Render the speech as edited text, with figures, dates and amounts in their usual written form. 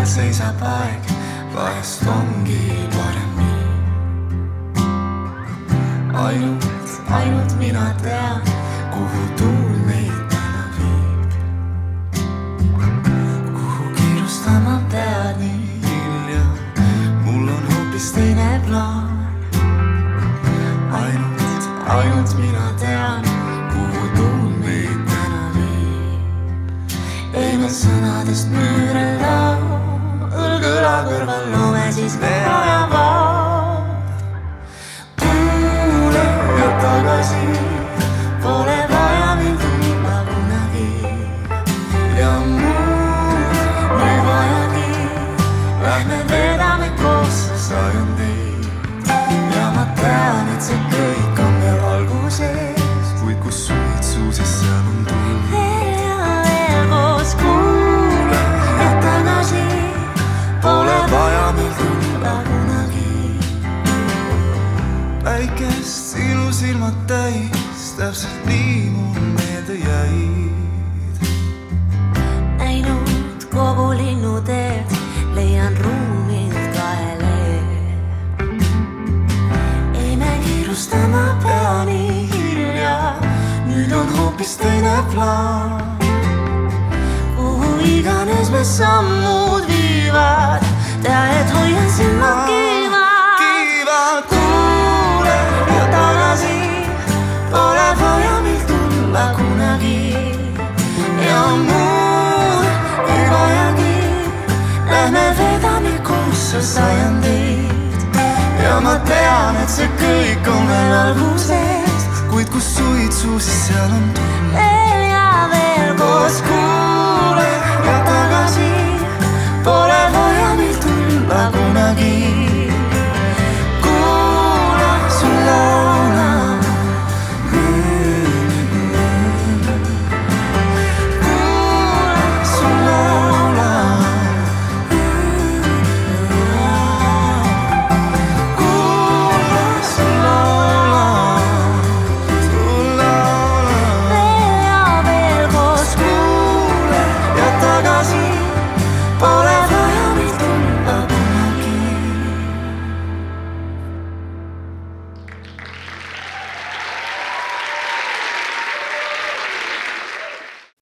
kõrval seisab aeg, vahest ongi parem nii. Ainult mina tean, kuhu tuul meid täna viib. Kuhu kiirustama pead nii hilja, mul on hoopis teine plaan. Ainult mina tean, kuhu tuul meid täna viib. Ei me sõnadest müüre lao, õlg õla kõrval loome siis me ajavad. Tuule ja tagasi, pole vaja mind tulla kunagi. Ja muud ei vajagi, lähme vedame koos sajandeid. Ja ma tean, et see kõik on veel alguses, kuid kus suitsu, siis seal on tull. Veel koos kuule ja tagasi, pole vaja meil tulla kunagi. Päikest sinu silmad täis, täpselt nii mul meelde jäid. Näinud kogu linnuteed, leian ruumilt kaele. Kiirustama pea nii hilja, nüüd on hoopis teine plaan. Kuhu iganes me sammud viivad, tea, et hoian silmad kiivad. Kuule ja tagasi, pole vaja meil tulla kunagi. Ja muud ei vajagi, lähme vedame koos sajandeid. Ja ma tean, et see kõik on veel algusest, kuid kus suitsu, siis seal on tull.